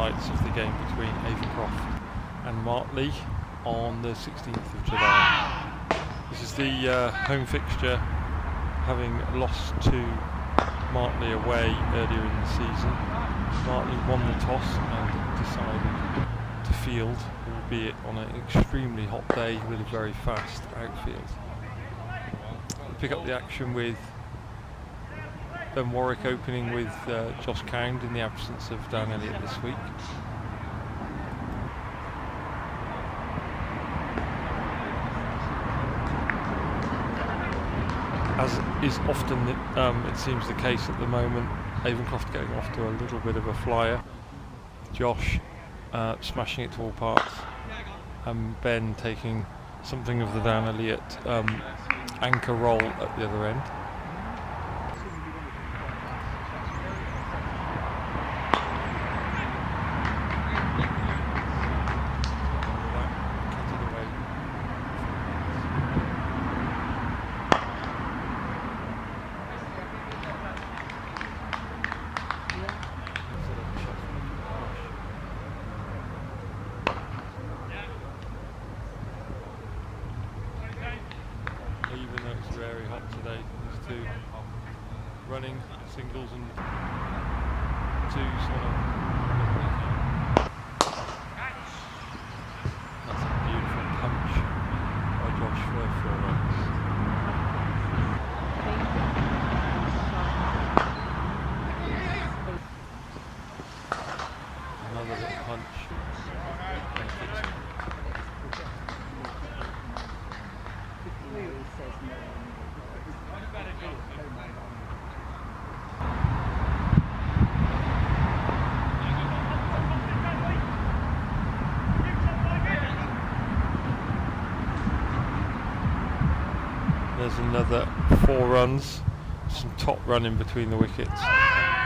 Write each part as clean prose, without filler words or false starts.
highlights of the game between Avoncroft and Martley on the 16th of July. This is the home fixture, having lost to Martley away earlier in the season. Martley won the toss and decided to field, albeit on an extremely hot day with a very fast outfield. We'll pick up the action with Ben Warwick opening with Josh Cound in the absence of Dan Elliott this week. As is often it seems the case at the moment, Avoncroft getting off to a little bit of a flyer. Josh smashing it to all parts, and Ben taking something of the Dan Elliott anchor roll at the other end. Even though it's very hot today, these two running singles and twos on a that's a beautiful punch by Josh for 4 runs. Another little punch. There's another 4 runs, some top running between the wickets,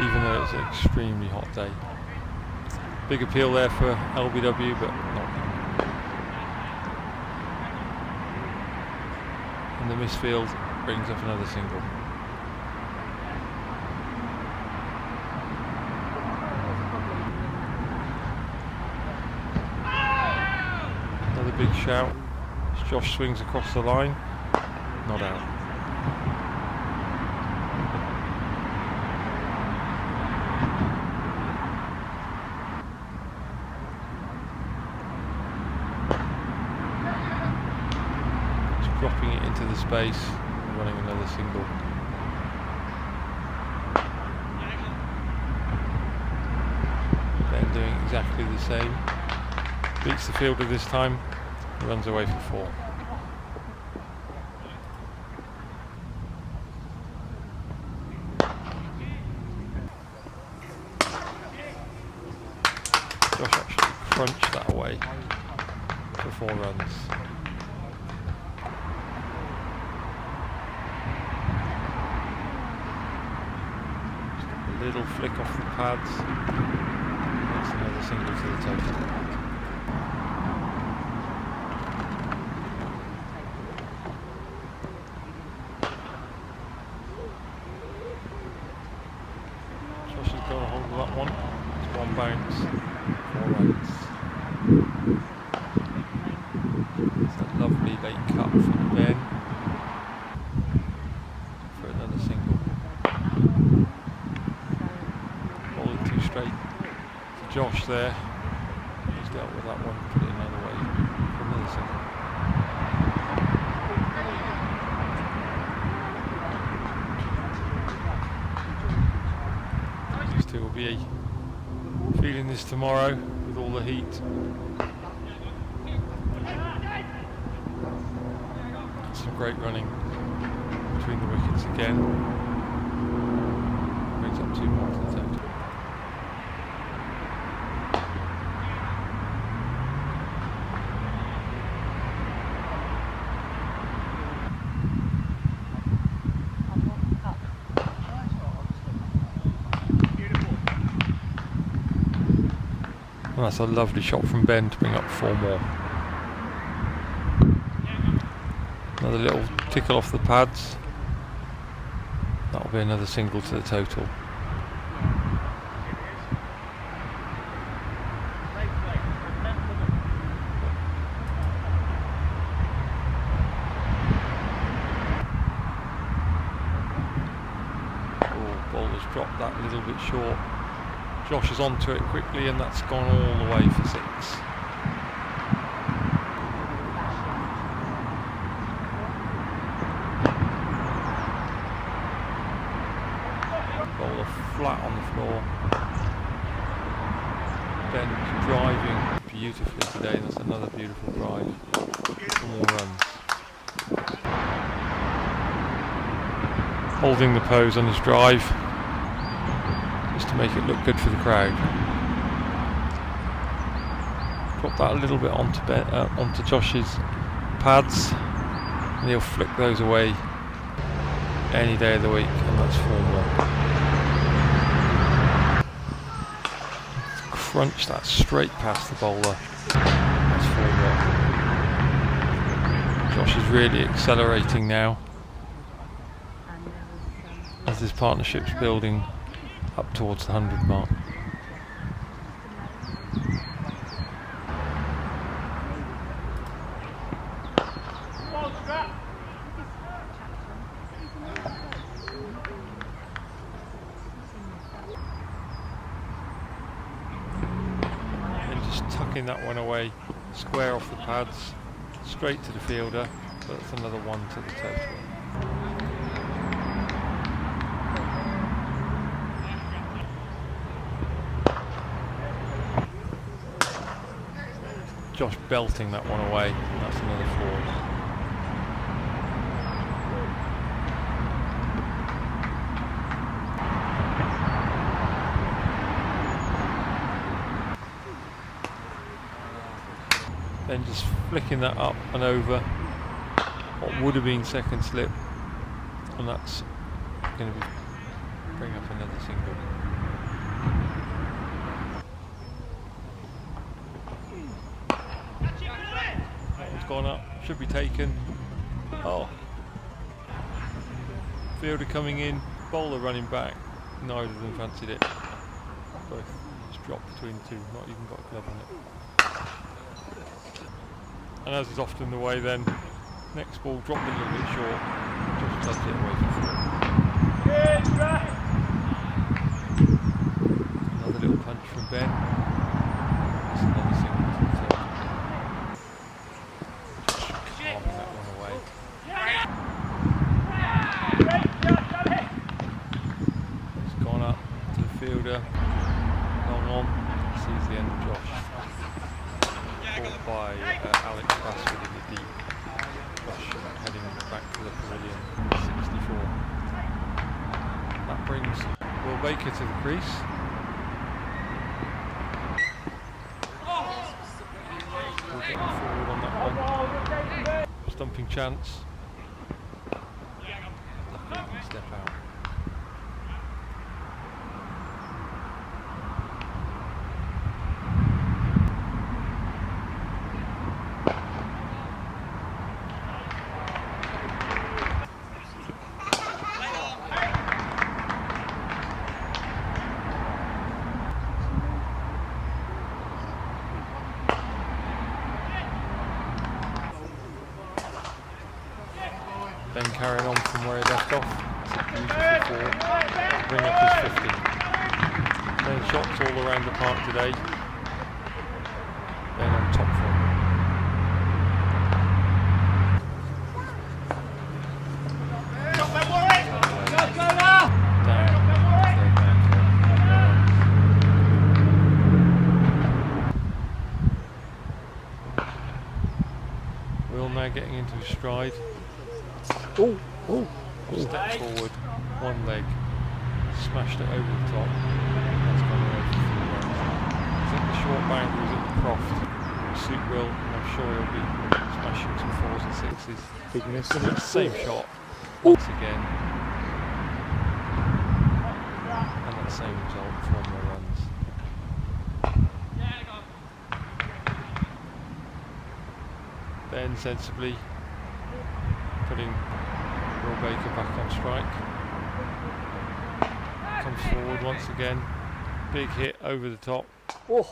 even though it's an extremely hot day. Big appeal there for LBW, but not. And the misfield brings up another single. Another big shout as Josh swings across the line. Not out. Just dropping it into the space and running another single. Ben doing exactly the same. Beats the fielder this time, runs away for 4. Josh actually crunched that away for 4 runs. Just a little flick off the pads. That's another single to the total. Josh has got a hold of that one. It's 1 bounce. 4 runs. It's a lovely late cut from Ben for another single. Bowling too straight to Josh there. He's dealt with that one, put it another way for another single. These two will be feeling this tomorrow with all the heat. Some great running between the wickets again. Brings up 2 more to the total. And that's a lovely shot from Ben to bring up 4 more. Another little tickle off the pads. That'll be another single to the total. bowler's dropped that a little bit short. Josh is onto it quickly, and that's gone all the way for 6. Bowler flat on the floor. Ben driving beautifully today, and that's another beautiful drive. For more runs. Holding the pose on his drive, just to make it look good for the crowd. Drop that a little bit onto Josh's pads, and he'll flick those away any day of the week, and that's 4 more. Crunch that straight past the bowler. That's 4 more. Josh is really accelerating now as his partnership's building up towards the 100 mark. And just tucking that one away, square off the pads, straight to the fielder, but that's another 1 to the total. Josh belting that one away, and that's another 4. Then just flicking that up and over what would have been second slip, and that's going to bring up another single. Gone up, should be taken. Oh, fielder coming in, bowler running back. Neither of them fancied it. Both just dropped between the 2, not even got a glove on it. And as is often the way, then next ball dropped a little bit short, just tugged it away from 4. Another little punch from Ben. That's another single to the third. Fielder, long on, sees the end of Josh. Caught by Alex Basford in the deep. Josh heading back to the pavilion, 64. That brings Will Baker to the crease. We're getting forward on that one. Stumping chance. Luckily he can step out. Then carrying on from where he left off. It's a beautiful 4. Bring up his 50. Then shots all around the park today. Then on top form. Will now getting into his stride. Step forward, one leg, smashed it over the top. That's gone away for 4 runs. I think the short boundaries at the Croft will suit Will, and I'm sure he'll be smashing some 4s and 6s. Big miss. Same shot, once again. And that same result, 4 more runs. Then sensibly putting Will Baker back on strike. Comes forward once again. Big hit over the top. Oh.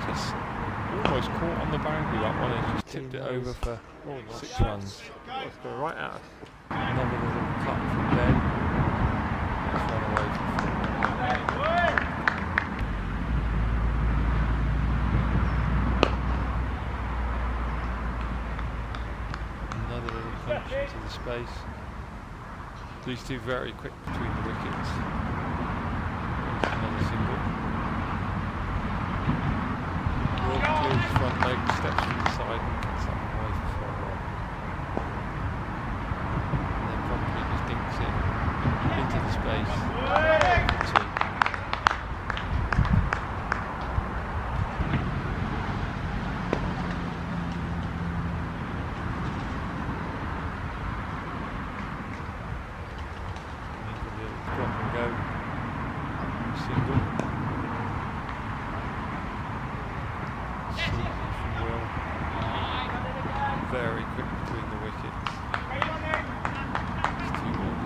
Just almost caught on the boundary, that one. It just tipped it over for 6 runs. Let's go right out. Another little cut from Ben. Let's run away for 4. Another little punch into the space. These two very quick between the wickets. Another single. Will clears his front leg, steps to the side and gets that one away for 4 more. And then promptly just dinks it into the space for 2. Drop and go. Single. Sneaky from Will. Very quick between the wickets. It's 2 more.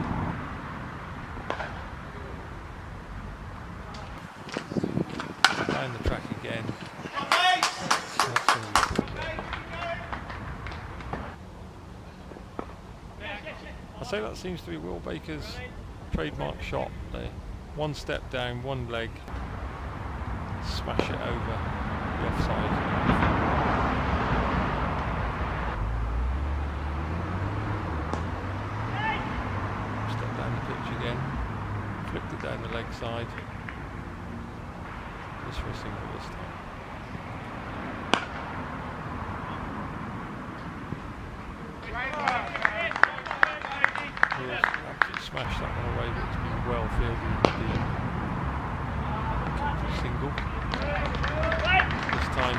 Down the track again. That's going to be 4 more. I say that seems to be Will Baker's trademark shot there. 1 step down, 1 leg, smash it over the offside. Step down the pitch again, flipped it down the leg side. Just for a single this time. Smash that one away, but it's been well fielded indeed. Single. This time,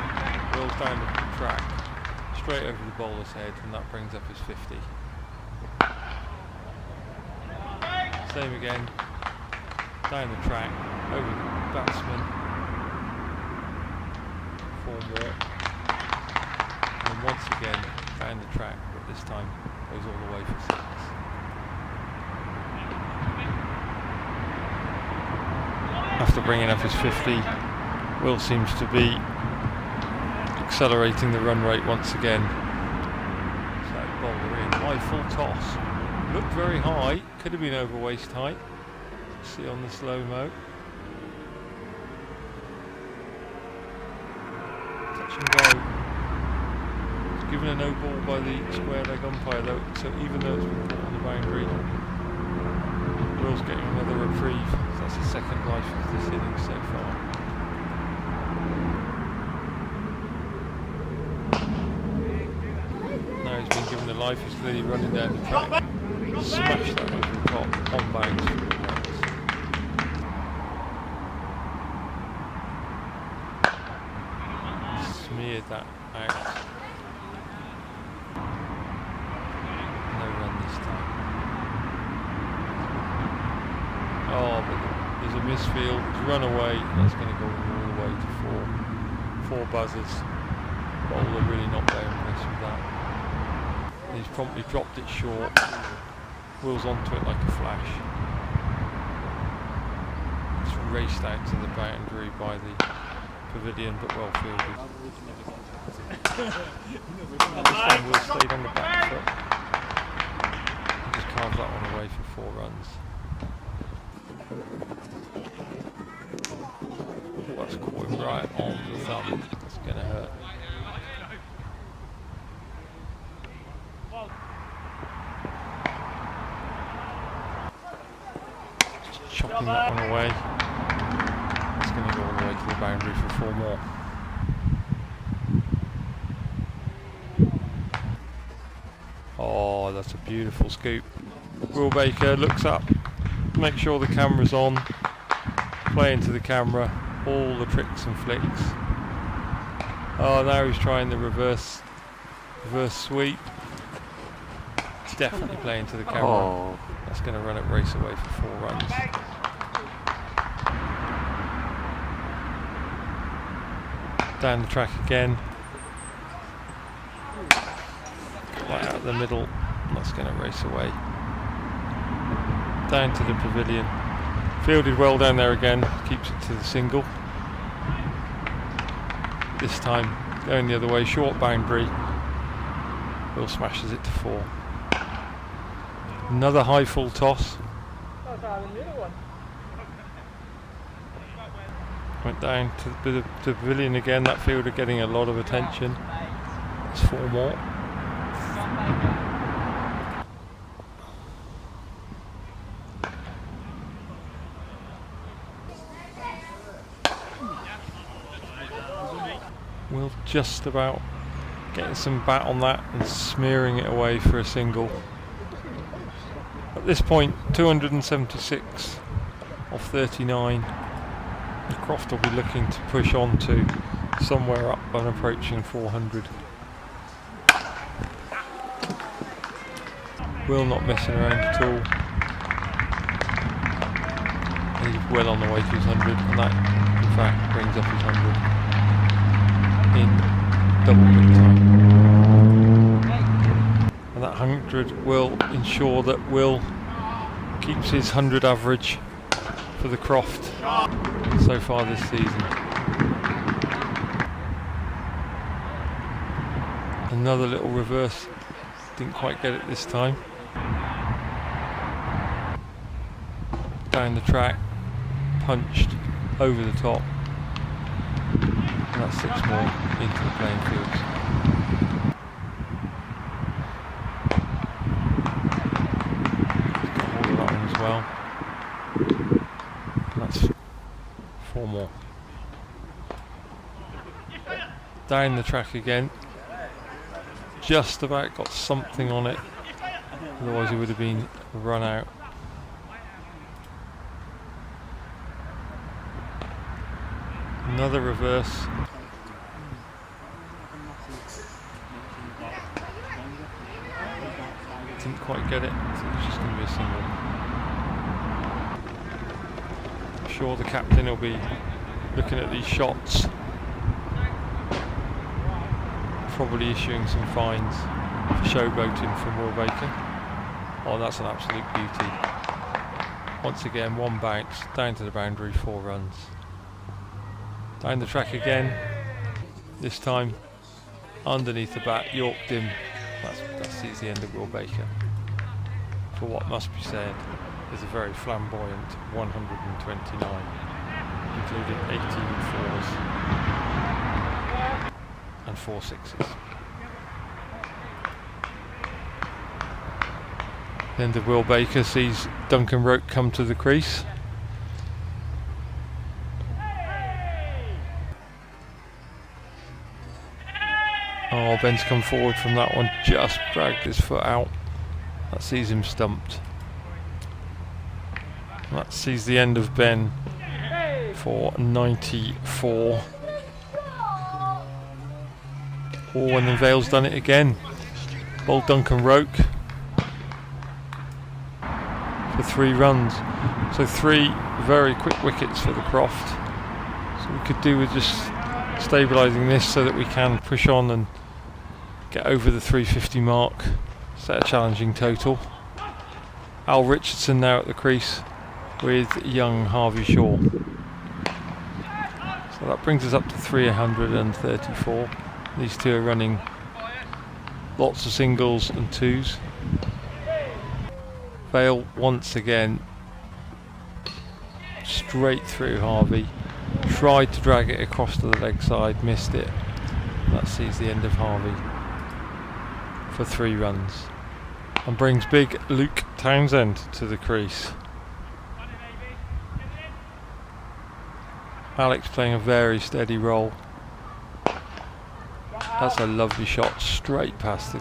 Will's down the track, straight over the bowler's head, and that brings up his 50. Same again, down the track, over the batsman. 4 more. And once again, down the track, but this time goes all the way for 6. After bringing up his 50, Will seems to be accelerating the run rate once again. So bowler in, high full toss. Looked very high, could have been over waist height. See on the slow-mo. Touch and go. It's given a no ball by the square leg umpire though, so even though it's been caught on the boundary, Will's getting another reprieve. So that's the 2nd life of this innings so far. Now he's been given a life, he's clearly running down the track. Smashed that over the top, on bounce. Smeared that out. No run this time. Oh, but there's a misfield, it's run away, that's going to go all the way to 4 buzzers. Bowler really not very impressed with that. He's promptly dropped it short. Will's onto it like a flash. It's raced out to the boundary by the pavilion, but well fielded. This time Will stayed on the back foot and just carved that one away for 4 runs. That's caught him right on the thumb. That's going to hurt. Just chopping that one away. It's going to go all the way to the boundary for 4 more. Oh, that's a beautiful scoop. Will Baker looks up, make sure the camera's on, play into the camera, all the tricks and flicks. Oh, now he's trying the reverse sweep. Definitely playing to the camera. Oh. That's going to run it race away for 4 runs. Down the track again. Right out the middle. That's going to race away. Down to the pavilion. Fielded well down there again. Keeps it to the single. This time Going the other way, short boundary. Will smashes it to 4. Another high full toss. Went down to the pavilion again. That fielder getting a lot of attention. It's 4 more. Will just about getting some bat on that and smearing it away for a single. At this point, 276 off 39. Croft will be looking to push on to somewhere up and approaching 400. Will not messing around at all. He's well on the way to his 100, and that in fact brings up his 100 in double quick time. And that 100 will ensure that Will keeps his 100 average for the Croft so far this season. Another little reverse, didn't quite get it this time. Down the track, punched over the top, and that's 6 more into the playing fields. Got hold of that one as well. And that's 4 more. Down the track again. Just about got something on it, otherwise it would have been run out. Another reverse. Didn't quite get it, so it's just going to be a single. I'm sure the captain will be looking at these shots, probably issuing some fines for showboating from Will Baker. Oh, that's an absolute beauty. Once again, 1 bounce, down to the boundary, 4 runs. Down the track again, this time underneath the bat, yorked him. That sees the end of Will Baker. For what must be said is a very flamboyant 129, including 18 fours and 4 sixes. The end of Will Baker sees Duncan Roke come to the crease. Oh, Ben's come forward from that one, just dragged his foot out. That sees him stumped. That sees the end of Ben for 94. Oh, and then Vale's done it again. Old Duncan Roke for 3 runs. So 3 very quick wickets for the Croft. So we could do with just stabilising this so that we can push on and get over the 350 mark, set a challenging total. Al Richardson now at the crease with young Harvey Shaw. So that brings us up to 334. These two are running lots of singles and 2s. Vale once again straight through Harvey. Tried to drag it across to the leg side, missed it. That sees the end of Harvey for 3 runs. And brings big Luke Townsend to the crease. Alex playing a very steady role. That's a lovely shot straight past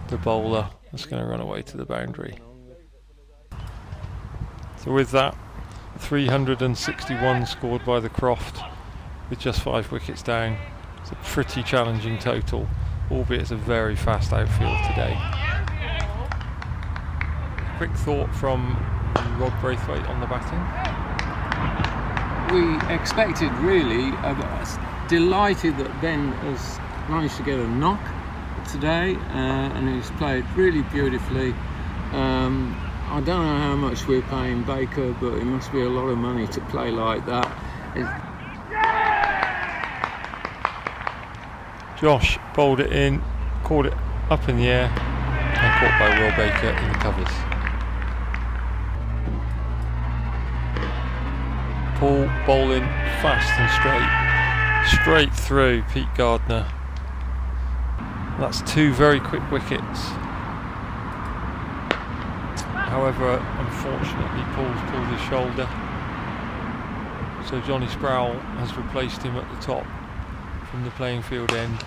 the bowler. That's going to run away to the boundary. So with that, 361 scored by the Croft with just 5 wickets down. It's a pretty challenging total, albeit it's a very fast outfield today. Quick thought from Rod Braithwaite on the batting. We expected, really, delighted that Ben has managed to get a knock today and he's played really beautifully. I don't know how much we're paying Baker, but it must be a lot of money to play like that. Josh bowled it in, caught it up in the air, and caught by Will Baker in the covers. Paul bowling fast and straight through Pete Gardner. That's 2 very quick wickets. However, unfortunately, Paul's pulled his shoulder, so Johnny Sproul has replaced him at the top from the playing field end.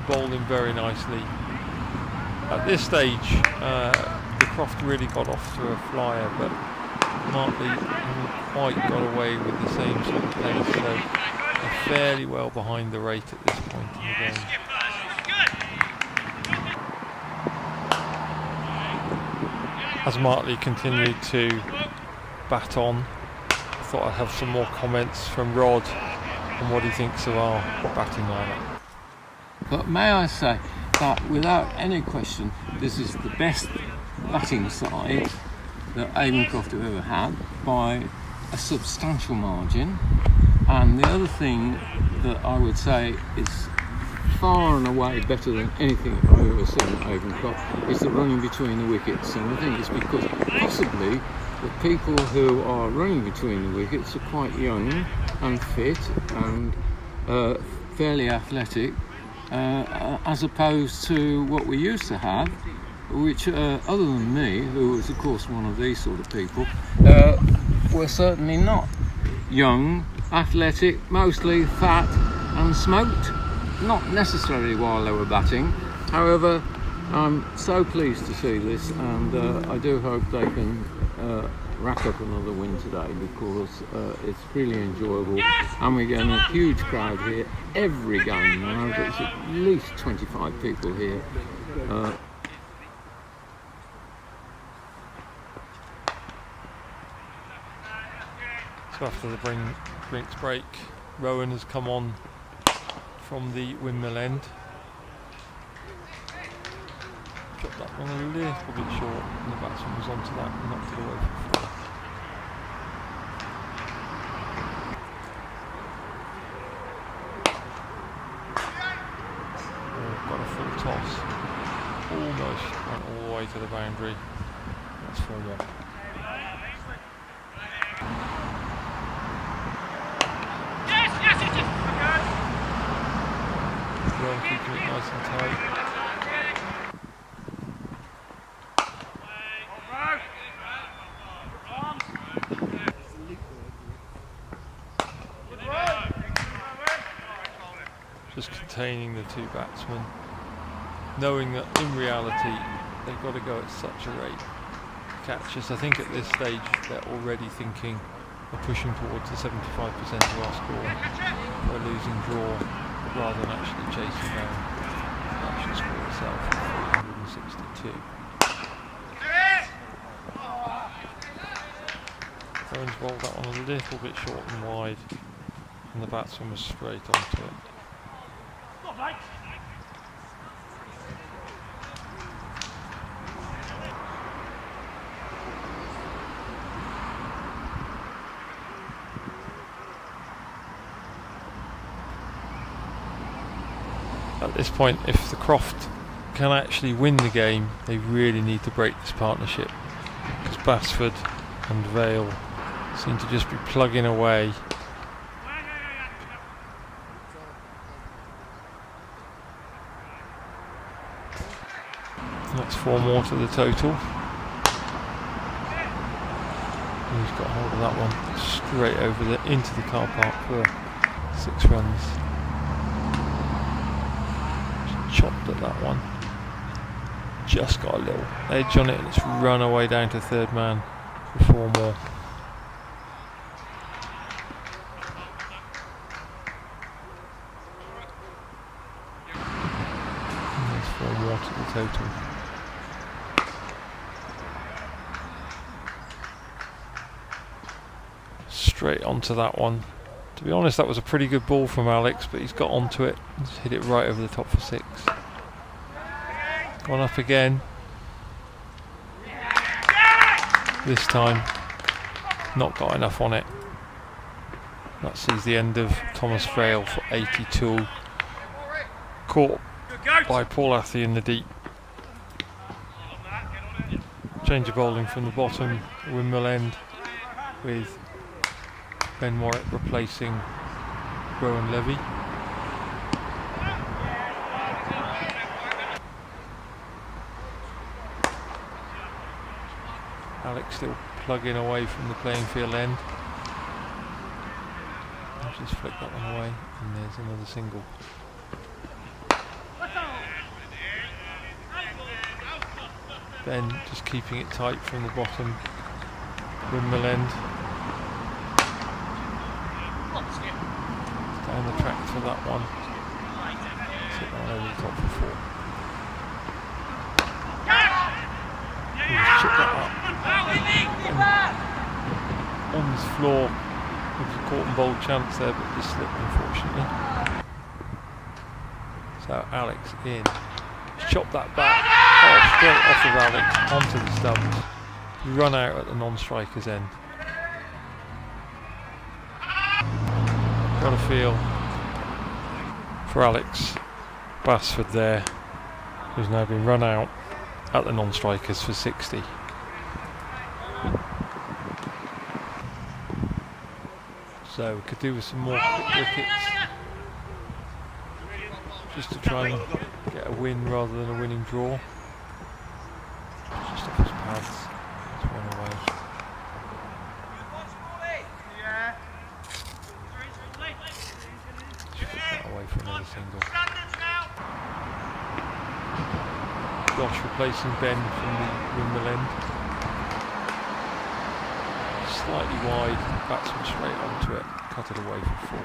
Bowling very nicely. At this stage, the Croft really got off to a flyer, but Martley haven't quite got away with the same sort of pace, so they're fairly well behind the rate at this point in the game. As Martley continued to bat on, I thought I'd have some more comments from Rod on what he thinks of our batting lineup. But may I say that without any question, this is the best batting side that Avoncroft have ever had by a substantial margin. And the other thing that I would say is far and away better than anything I've ever seen at Avoncroft is the running between the wickets. And I think it's because possibly the people who are running between the wickets are quite young and fit and fairly athletic, as opposed to what we used to have, which other than me, who was of course one of these sort of people, were certainly not young, athletic, mostly fat and smoked, not necessarily while they were batting. However, I'm so pleased to see this, and I do hope they can rack up another win today, because it's really enjoyable, and we're getting a huge crowd here every game now. There's at least 25 people here. So after the drinks break, Rowan has come on from the windmill end. Dropped that one a little bit short, and the batsman was onto that and knocked it away from the floor. Got a full toss, almost went all the way to the boundary. That's 4-1. Well, keeping it nice and tight. Just containing the 2 batsmen, knowing that in reality they've got to go at such a rate to catch us. I think at this stage they're already thinking of pushing towards the 75% of our score for a losing draw, rather than actually chasing down the actual score itself of 362. Owens rolled that one a little bit short and wide, and the batsman was straight onto it. At this point, if the Croft can actually win the game, they really need to break this partnership, because Basford and Vale seem to just be plugging away. That's 4 more to the total. And he's got hold of that one straight over into the car park for 6 runs. Chopped at that one. Just got a little edge on it, and it's run away down to 3rd man for 4 more. And there's 4 more to the total. Straight onto that one. To be honest, that was a pretty good ball from Alex, but he's got onto it and hit it right over the top for 6. Gone up again. This time, not got enough on it. That sees the end of Thomas Vale for 82. Caught by Paul Athy in the deep. Change of bowling from the bottom, windmill end, with Ben Warwick replacing Rowan Levy. Alex still plugging away from the playing field end. I'll just flick that one away, and there's another single. Ben just keeping it tight from the bottom windmill end. Down the track for that one. Sit that over the top for 4. We'll chip that up. And on this floor, there was a caught and bowled chance there, but just slipped unfortunately. So Alex in. Chop that back. Oh, straight off of Alex onto the stumps. Run out at the non-striker's end. Got a feel for Alex Basford there, who's now been run out at the non-strikers for 60. So we could do with some more quick wickets, just to try and get a win rather than a winning draw. Just off his pads, it's run away. Just flip that away for another single. Josh replacing Ben from the windmill end. Slightly wide, batsman straight onto it, cut it away for 4.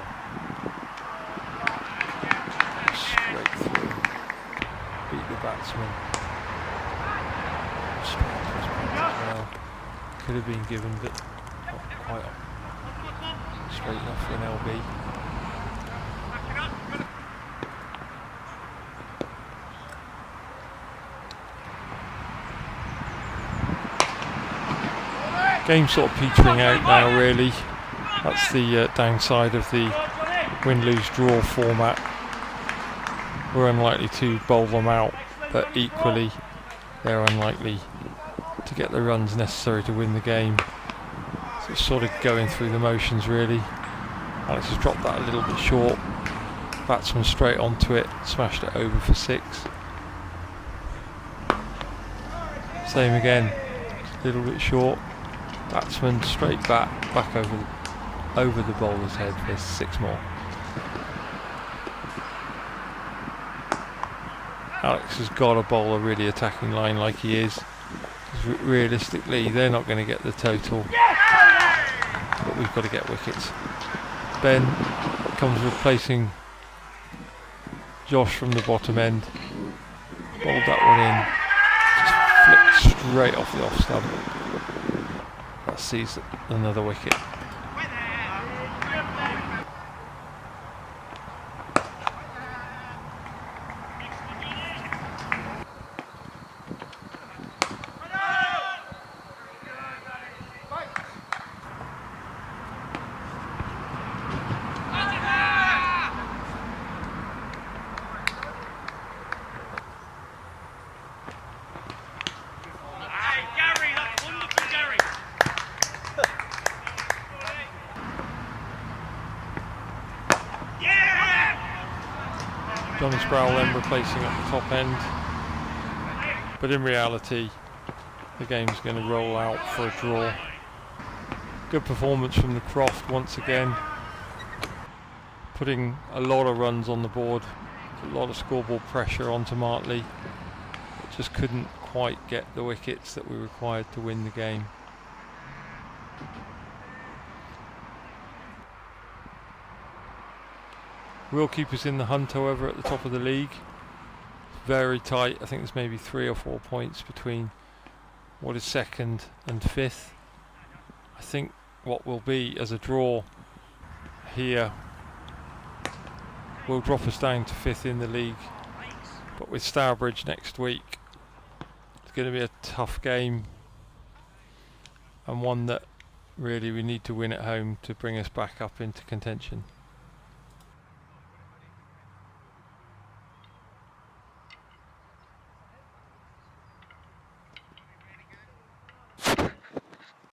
Straight through, beat the batsman. Straight to his pads as well. Could have been given, but not quite straight enough for an LB. Game's sort of petering out now, really. That's the downside of the win-lose-draw format. We're unlikely to bowl them out, but equally they're unlikely to get the runs necessary to win the game. So it's sort of going through the motions, really. Alex has dropped that a little bit short. Batsman straight onto it, smashed it over for 6. Same again, a little bit short. Batsman straight back over the bowler's head for 6 more. Alex has got to bowl a really attacking line like he is. Realistically, they're not going to get the total, but we've got to get wickets. Ben comes replacing Josh from the bottom end. Bowled that one in. Just flicked straight off the off stump. That sees another wicket. Johnny Sproul then replacing at the top end, but in reality the game's going to roll out for a draw. Good performance from the Croft once again, putting a lot of runs on the board, a lot of scoreboard pressure onto Martley, but just couldn't quite get the wickets that we required to win the game. Will keep us in the hunt, however, at the top of the league. Very tight. I think there's maybe 3 or 4 points between what is 2nd and 5th. I think what will be as a draw here will drop us down to 5th in the league. But with Stourbridge next week, it's going to be a tough game, and one that Really, we need to win at home to bring us back up into contention.